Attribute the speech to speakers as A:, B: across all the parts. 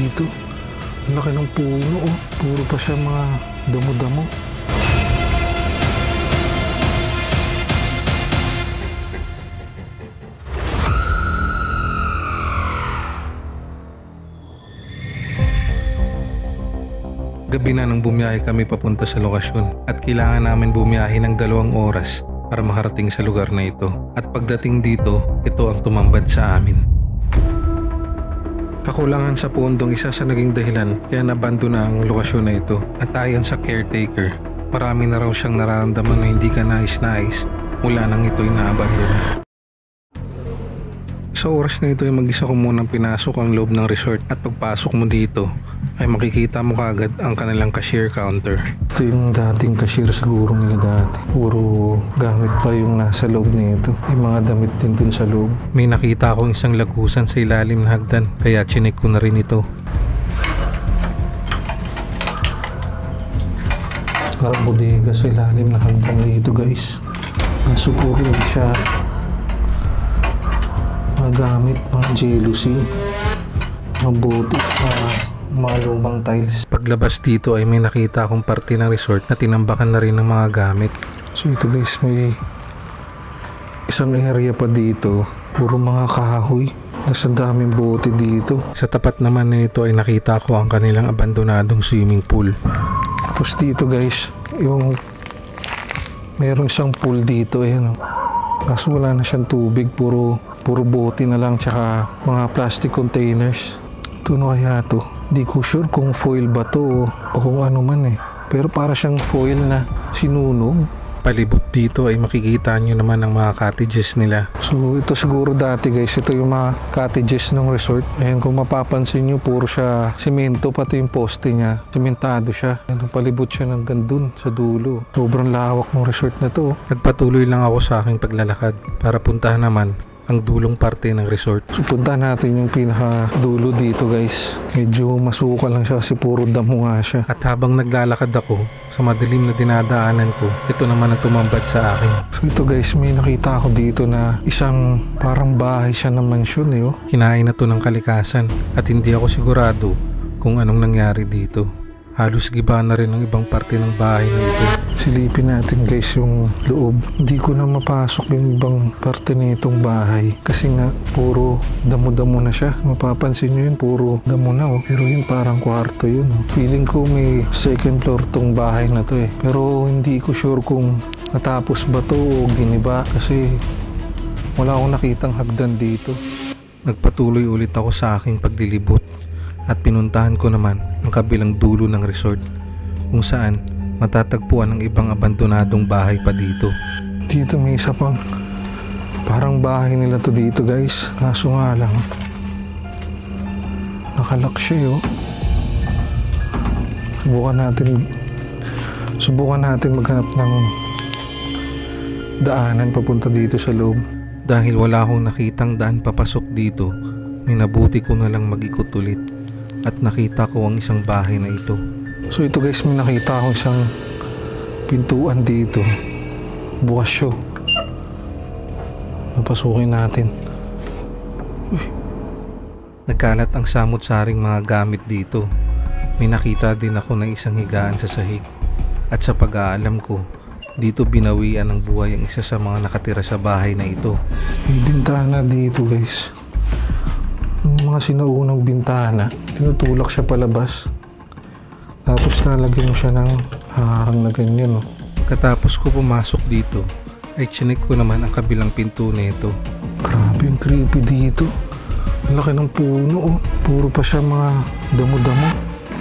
A: dito. Ang laki ng puno, oh. Puro pa siya mga damo-damo.
B: Gabi na nang bumiyahe kami papunta sa lokasyon at kailangan namin bumiyahe ng 2 oras para makarating sa lugar na ito. At pagdating dito, ito ang tumambad sa amin. Kakulangan sa pundong isa sa naging dahilan kaya nabando na ang lokasyon na ito. At ayon sa caretaker, marami na raw siyang nararamdaman na hindi ka nais-nais mula nang ito'y naabandona. Sa oras na ito ay mag-isa ko munang pinasok ang loob ng resort at pagpasok mo dito ay makikita mo kaagad ang kanilang cashier counter.
A: Ito yung dating cashier siguro nila dati. Puro gamit pa yung nasa loob nito. May mga damit din dun sa loob.
B: May nakita akong isang lagusan sa ilalim na hagdan kaya chinek ko na rin ito.
A: Parang bodega sa ilalim na hagdan dito guys. Kaso puro siya mga gamit, mga jealousy, mga bote, mga lumang tiles.
B: Paglabas dito ay may nakita akong parte ng resort na tinambakan na rin ng mga gamit.
A: So ito guys, may isang area pa dito, puro mga kahoy. Nasa daming bote dito.
B: Sa tapat naman na ito ay nakita ko ang kanilang abandonadong swimming pool.
A: Tapos dito guys, yung mayroong isang pool dito, ayan, kaso wala na siyang tubig, puro bote na lang tsaka mga plastic containers. Ito na kaya to? Di ko sure kung foil ba to o kung ano man eh. Pero para siyang foil na sinunog.
B: Palibot dito ay makikita nyo naman ang mga cottages nila.
A: So ito siguro dati guys, ito yung mga cottages ng resort. Ayan, kung mapapansin nyo, puro siya simento, pati yung poste niya, simentado siya. Ayan, palibot siya ng gandun sa dulo. Sobrang lawak ng resort na to.
B: Nagpatuloy lang ako sa aking paglalakad para puntahan naman ang dulong parte ng resort.
A: So puntahan natin yung pinaka dulo dito guys. Medyo masukal lang siya kasi puro damo nga siya.
B: At habang naglalakad ako sa madilim na dinadaanan ko, ito naman ang tumambad sa akin.
A: So ito guys, may nakita ako dito na isang parang bahay siya na mansyon eh. Oh.
B: Kinain na to ng kalikasan at hindi ako sigurado kung anong nangyari dito. Halos giba na rin ang ibang parte ng bahay na ito.
A: Silipin natin guys yung loob. Hindi ko na mapasok yung ibang parte nitong bahay. Kasi nga puro damo-damo na siya. Mapapansin nyo yun, puro damo na oh. Pero yun parang kwarto yun oh. Feeling ko may second floor tong bahay na to eh. Pero hindi ko sure kung natapos ba to o giniba. Kasi wala akong nakitang hagdan dito.
B: Nagpatuloy ulit ako sa aking paglilibot. At pinuntahan ko naman ang kabilang dulo ng resort kung saan matatagpuan ang ibang abandonadong bahay pa dito.
A: Dito may isa pang parang bahay nila to dito guys. Kaso nga lang nakalak siya oh. Subukan natin maghanap ng daanan papunta dito sa loob.
B: Dahil wala akong nakitang daan papasok dito, minabuti ko na lang mag-ikot ulit. At nakita ko ang isang bahay na ito.
A: So ito guys, may nakita akong isang pintuan dito. Bukas siya. Napasukin natin. Uy.
B: Nagkalat ang samot-saring mga gamit dito. May nakita din ako na isang higaan sa sahig. At sa pag-aalam ko, dito binawian ng buhay ang isa sa mga nakatira sa bahay na ito.
A: May bintana dito guys. Yung mga sinaunang bintana, tinutulak siya palabas. Tapos lalagyan mo siya ng harang na ganyan. Oh.
B: Katapos ko pumasok dito, ay chinek ko naman ang kabilang pinto nito.
A: Grabe yung creepy dito. Ang laki ng puno. Oh. Puro pa siya mga damo-damo.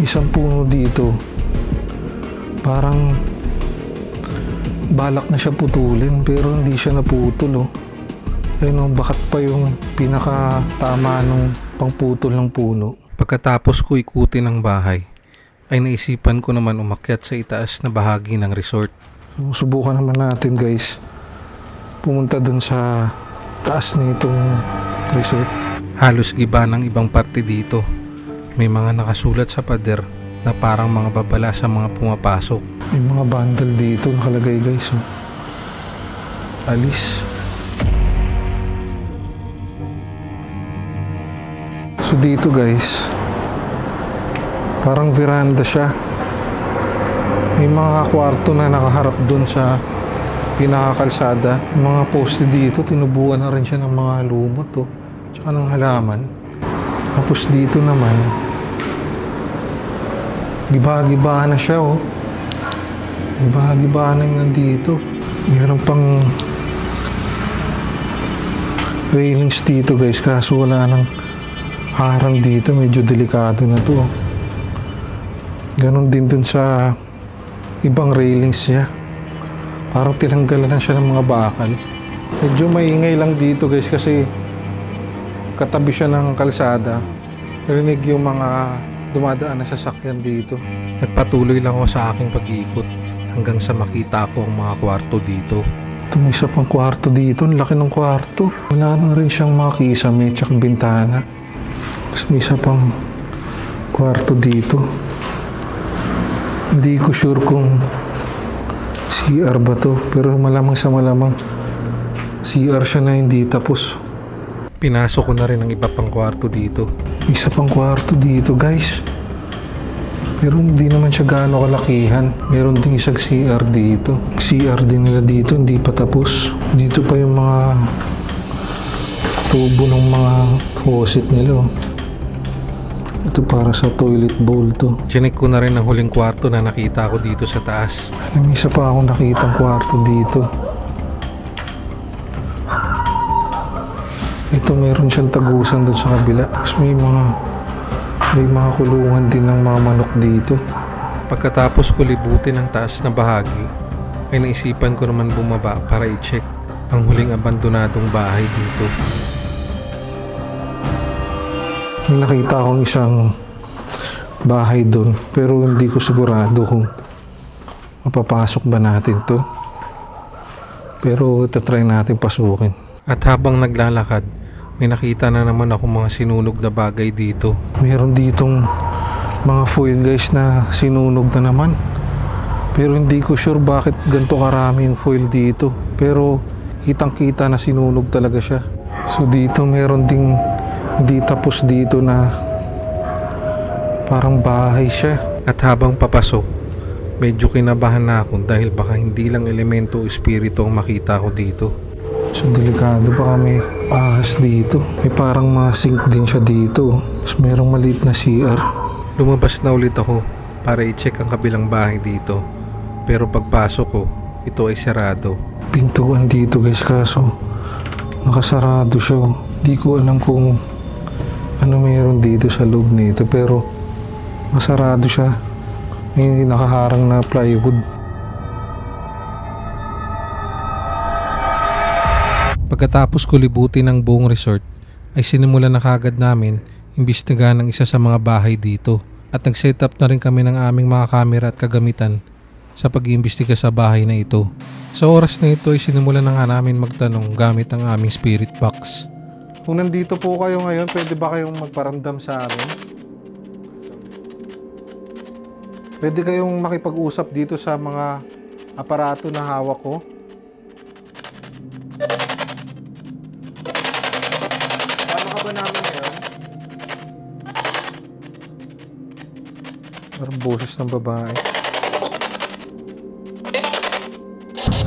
A: Isang puno dito. Parang balak na siya putulin pero hindi siya naputol. Oh. Ayun, bakat pa yung pinakatama ng pangputol ng puno.
B: Pagkatapos ko ikutin ang bahay, ay naisipan ko naman umakyat sa itaas na bahagi ng resort.
A: Subukan naman natin guys, pumunta dun sa taas nitong resort.
B: Halos giba ng ibang parte dito. May mga nakasulat sa pader na parang mga babala sa mga pumapasok.
A: May mga bundle dito nakalagay guys. Oh. Alis. So dito guys, Parang veranda siya. May mga kwarto na nakaharap dun sa pinakakalsada. Mga poste dito, tinubuan na rin siya ng mga lumot oh. Tsaka ng halaman. Tapos dito naman, giba-giba na siya oh. Giba-giba na yung nandito. Meron pang railings dito guys, kaso wala nang harang dito. Medyo delikado na to oh. Ganon din dun sa ibang railings niya. Parang tinanggalan na siya ng mga bakal. Medyo maingay lang dito guys kasi katabi siya ng kalsada. Rinig yung mga dumadaan na sasakyan dito.
B: Nagpatuloy lang ako sa aking pag-iikot hanggang sa makita ko ang mga kwarto dito.
A: Ito may isa pang kwarto dito. Ang laki ng kwarto. Wala na rin siyang mga kisame at bintana. Tapos may isa pang kwarto dito. Hindi ko sure kung CR ba to, pero malamang sa malamang CR siya na hindi tapos.
B: Pinasok ko na rin ang iba pang kwarto dito.
A: Isa pang kwarto dito guys, pero hindi naman siya gaano kalakihan. Meron din isang CR dito. CR din nila dito, hindi pa tapos. Dito pa yung mga tubo ng mga faucet nila. Ito para sa toilet bowl to.
B: Chinek ko na rin ang huling kwarto na nakita ko dito sa taas.
A: May isa pa akong nakitang kwarto dito. Ito meron siyang tagusan doon sa kabila. Tapos may mga kulungan din ng mga manok dito.
B: Pagkatapos ko libutin ang taas na bahagi, ay naisipan ko naman bumaba para i-check ang huling abandonadong bahay dito.
A: May nakita akong isang bahay doon, pero hindi ko sigurado kung mapapasok ba natin to. Pero itatry natin pasukin.
B: At habang naglalakad, may nakita na naman ako mga sinunog na bagay dito.
A: Meron ditong mga foil guys na sinunog na naman. Pero hindi ko sure bakit ganito karami yung foil dito. Pero kitang-kita na sinunog talaga siya. So dito meron ding hindi tapos dito na parang bahay siya.
B: At habang papasok, medyo kinabahan na ako dahil baka hindi lang elemento o espiritu ang makita ko dito.
A: So delikado, baka may ahas dito. May parang mga sink din siya dito. Tapos merong maliit na CR.
B: Lumabas na ulit ako para i-check ang kabilang bahay dito. Pero pagpasok ko, ito ay sarado.
A: Pintuan dito guys, kaso nakasarado siya. Di ko alam kung ano meron dito sa loob nito, pero masarado siya. May nakaharang na plywood.
B: Pagkatapos ko libutin ang buong resort, ay sinimulan na kagad namin imbestigahan ang isa sa mga bahay dito. At nag-set up na rin kami ng aming mga kamera at kagamitan sa pag-iimbestiga sa bahay na ito. Sa oras na ito ay sinimulan na nga namin magtanong gamit ang aming spirit box.
A: Kung nandito po kayo ngayon, pwede ba kayong magparamdam sa amin? Pwede kayong makipag-usap dito sa mga aparato na hawak ko? Paano ka ba namin ngayon? Parang boses ng babae.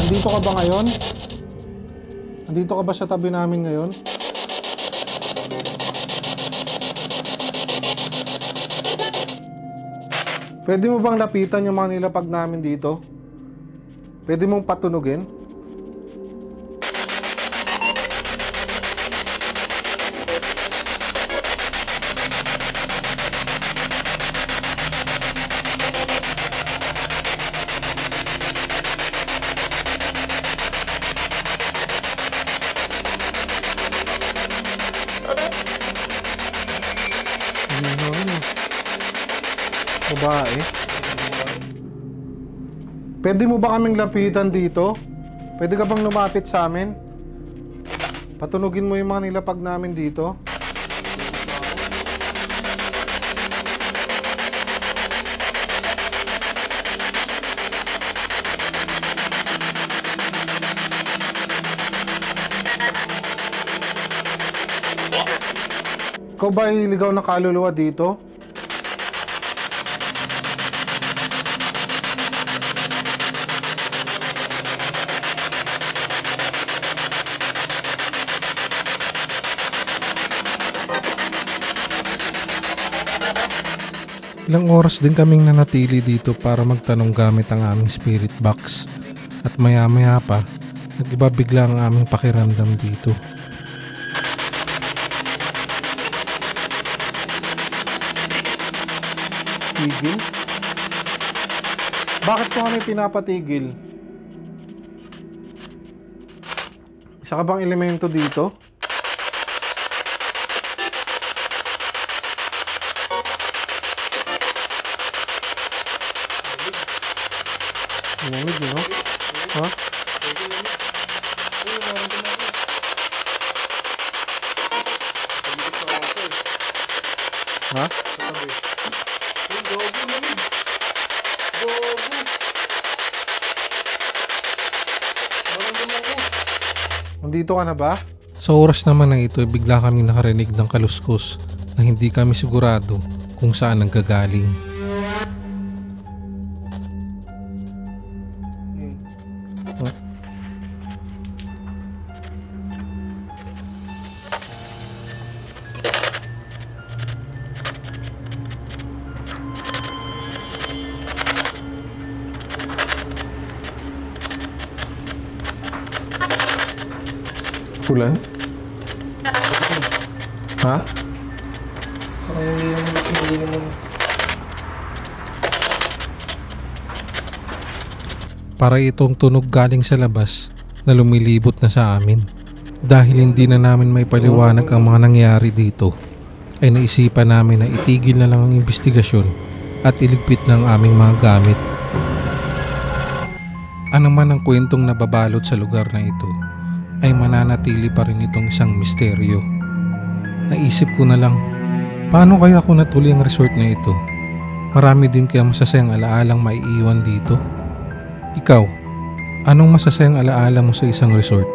A: Nandito ka ba ngayon? Nandito ka ba sa tabi namin ngayon? Pwede mo bang lapitan yung mga nilapag namin dito? Pwede mong patunugin? Babae. Pwede mo ba kaming lapitan dito? Pwede ka bang lumapit sa amin? Patunugin mo yung mga nilapag namin dito. Ikaw ba iligaw na kaluluwa dito?
B: Ilang oras din kaming nanatili dito para magtanong gamit ang aming spirit box. At maya-maya pa, nag-iba bigla ang aming pakiramdam dito. Tigil? Bakit po kami pinapatigil? Isa ka bang elemento dito? Lamig, no? Ha? Ha? Nandito ka na ba? Sa oras naman na ito, bigla kami nakarinig ng kaluskos na hindi kami sigurado kung saan nanggagaling.
A: Ulan? Ha?
B: Para itong tunog galing sa labas na lumilibot na sa amin. Dahil hindi na namin may paliwanag ang mga nangyari dito, ay naisipan namin na itigil na lang ang investigasyon at iligpit ng aming mga gamit. Ano man ang kwentong nababalot sa lugar na ito, ay mananatili pa rin itong isang misteryo. Naisip ko na lang, paano kaya kung natuloy ang resort na ito? Marami din kaya masasayang alaalang maiiwan dito. Ikaw, anong masasayang alaala mo sa isang resort?